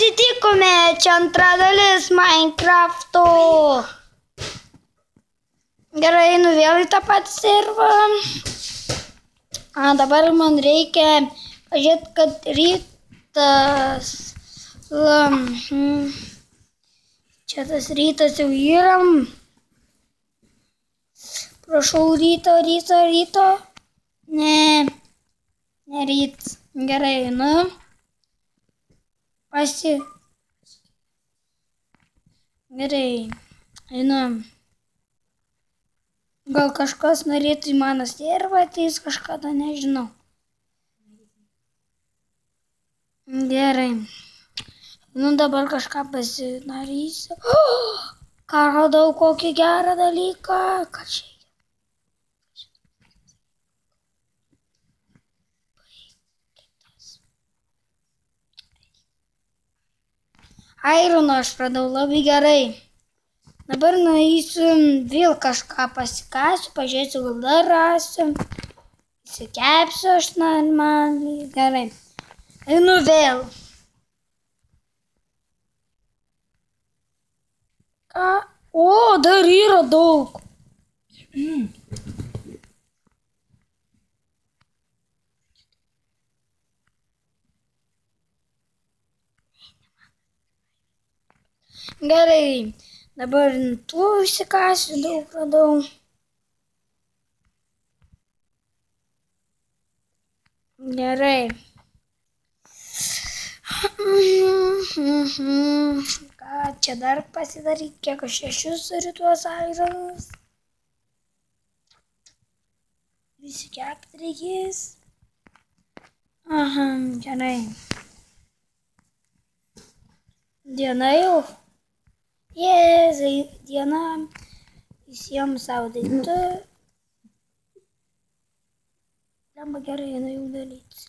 susitikome, čia antra dalis Minecrafto. Gerai, einu vėl į tą patį servą. Dabar man reikia pažiūrėti, kad rytas. Čia tas rytas jau yra. Prašau, ryto. Ne rytas. Gerai, einu. Gerai, einu. Gal kažkas norėtų į mano servą ateis kažkada, nežinau. Gerai. Nu dabar kažką pasidarysiu. Ką radau, kokį gerą dalyką. Ką čia? Aironą aš radau labai gerai. Dabar nueisiu vėl kažką pasikasiu, pažiūrėsiu, gal dar rasiu. Įsikepsiu aš normaliai. Gerai. Einu vėl. Ką? O, dar yra daug. Gerai. Dabar tų įsikasiu, daug radau. Gerai. Ką čia dar pasidaryti, kiek aš 6 turiu tuos aironus. Visi kepti reikės. Gerai. Diena jau. Jėzai, diena. Visiems savo daiktų. Lemba gerai, einu jau dalytis.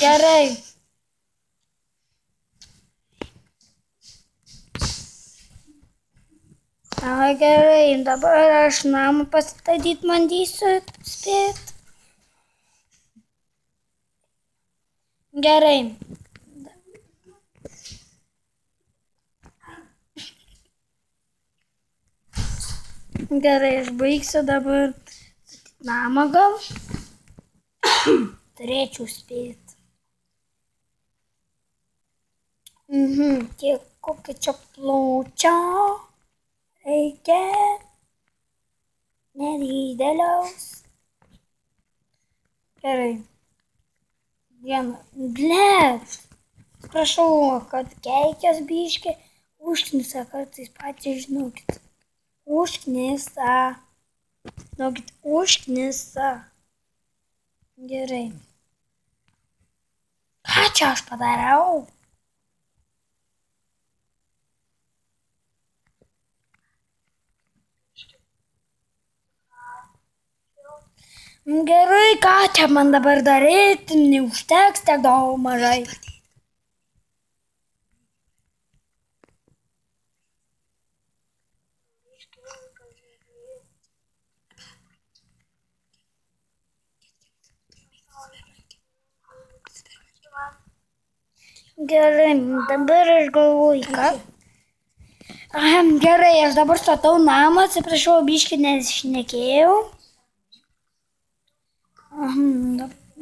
Gerai. Gerai, dabar aš namą pasistatyti bandysiu spėti. Gerai. Gerai, aš baigsiu dabar namą gal. Turėčiau spėti. Tiek kokį čia pločio reikia. Nedideliaus. Gerai. Viena. Blėt. Prašau, kad keikės biškį užknisa kartais patys, žinokit. Užknisa. Žinokit, užknisa. Gerai. Ką čia aš padariau? Gerai, ką čia man dabar daryti? Neužteks tiek daug mažai. Gerai, dabar aš galvoju, ką? Gerai, aš dabar statau namą, atsiprašau, biškį nešnekėjau.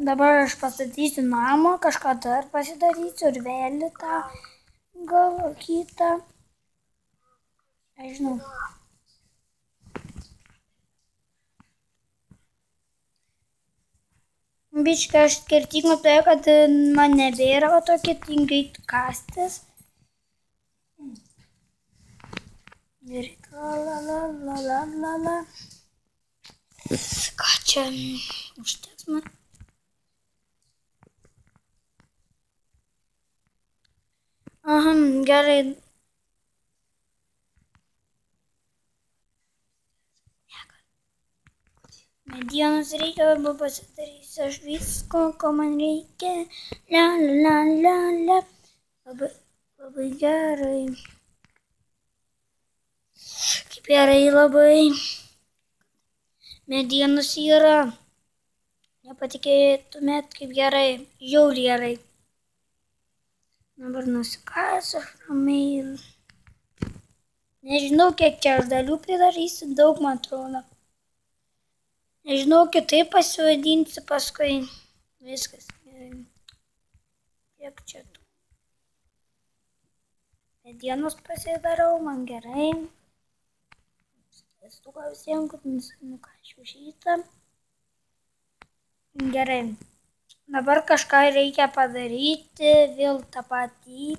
Dabar aš pastatysiu namą, kažką dar pasidarysiu ir vėlį tą gal kitą. Aš žinau. Biškį aš skirtingu tai, kad man nebėra tokie tingai kastis. Ir la. Ką čia užteks man? Gerai. Medienos reikia, arba pasidarysiu aš visko, ko man reikia. La. Labai gerai. Kaip gerai labai. Medienos yra. Nepatikėtumėt, kaip gerai. Žiauriai gerai. Dabar nusikasiu aš ramiai. Nežinau, kiek čia aš dalių pridarysiu, daug man atrodo. Nežinau, kitaip pasivadinsiu paskui. Viskas. Kiek čia tų. Medienos pasidarau, man gerai. Stuką visiems, kad nukašiu šitą. Gerai. Dabar kažką reikia padaryti, vėl tą patį.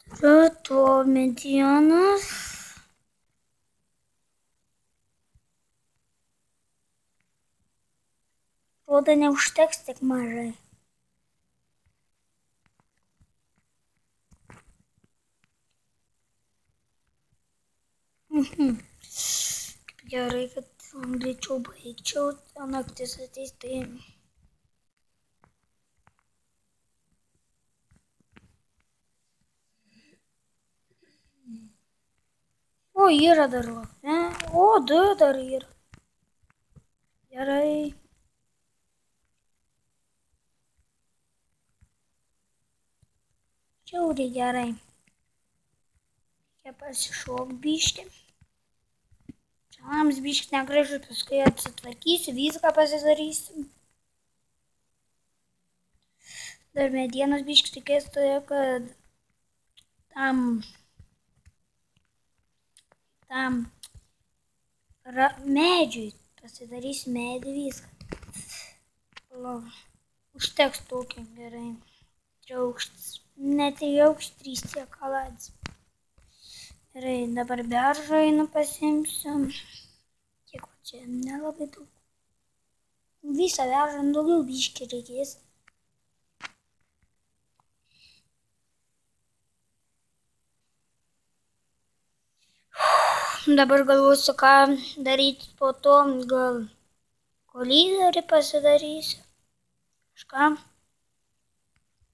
Turiu to medienos. Rodo, neužteks tik mažai. Kaip gerai, kad greičiau baigčiau, o naktis ateis, tai... O, yra dar, ne? O, du dar yra. Gerai. Žiauriai gerai. Reikia pasišok biškį. Čiams biškį negražu, paskui apsitvarkysiu, viską pasidarysiu. Dar medienos biškį tikės toje, kad tam medžiui pasidarysiu medį viską. Užteks tokio gerai. Triaukštis. Net triaukštis 3 tiek kaladis. Gerai, dabar beržą einu pasiimsiu. Kiek va čia, nelabai daug. Visą beržą daugiau biškį reikės. Dabar galvosiu, ką daryti po to, gal kolizorių pasidarysiu. Kažką.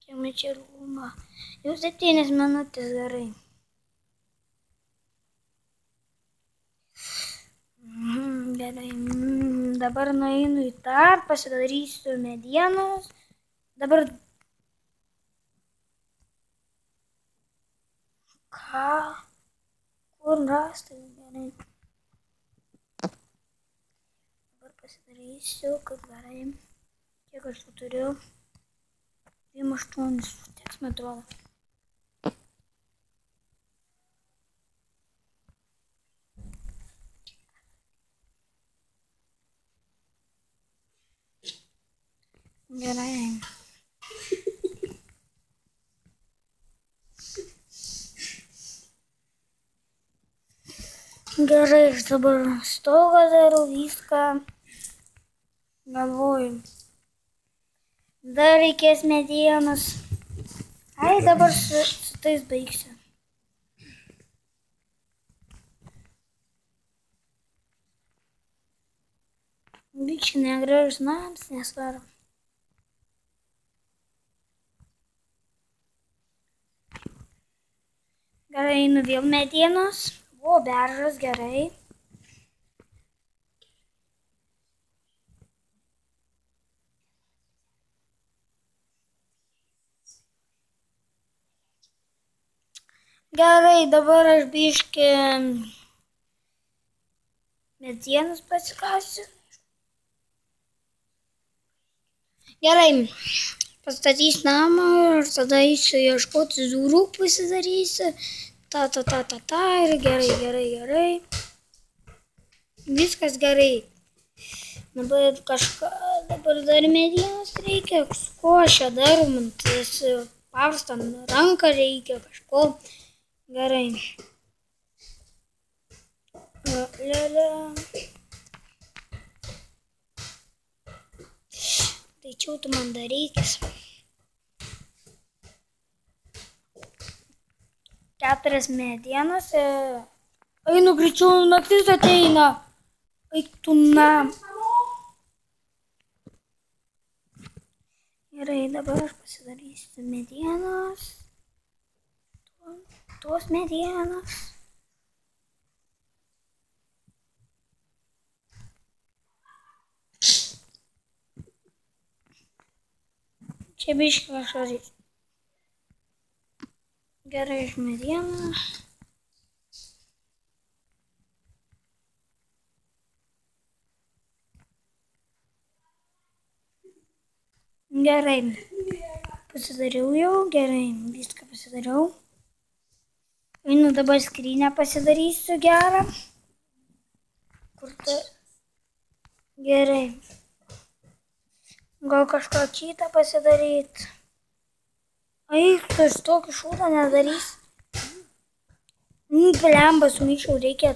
Kiek čia rūma. Jau 7 minutės gerai. Gerai. Dabar nueinu į tą, pasidarysiu medienos. Dabar... Ką? Kur rasti? Gerai. Dabar pasidarysiu, kad gerai. Kiek aš tu turiu? 2,8. Teks, man atrodo. Gerai. Gerai, aš dabar stogą darau viską. Galvoju. Dar reikės medienos. Ai, dabar su tais baigsiu. Biškį negražus namas, nesvaro. Gerai, einu vėl medienos. O, beržas, gerai. Gerai, dabar aš biškį medienos pasikasiu. Gerai, pastatysiu namą ir tada eisiu ieškoti zūrų, pasidarysiu. Ir gerai. Viskas gerai. Dabar dar medienos reikia. Ko aš čia darau, man tas paprastą ranką reikia kažko. Gerai. Tačiau tu man dar reikės. 4 medienos. Einu greičiau, naktis ateina. Eik tu nam. Gerai, dabar aš pasidarysiu medienos. Tos medienos. Čia biški kažkas. Gerai, iš medieną. Gerai. Pasidariau jau, gerai, viską pasidariau. Einu dabar skrynę pasidarysiu gerą. Kur tai? Gerai. Gal kažką kitą pasidaryti. Eik, tu iš tokį šūdą nedarys. Blemba, sumyčiau, reikia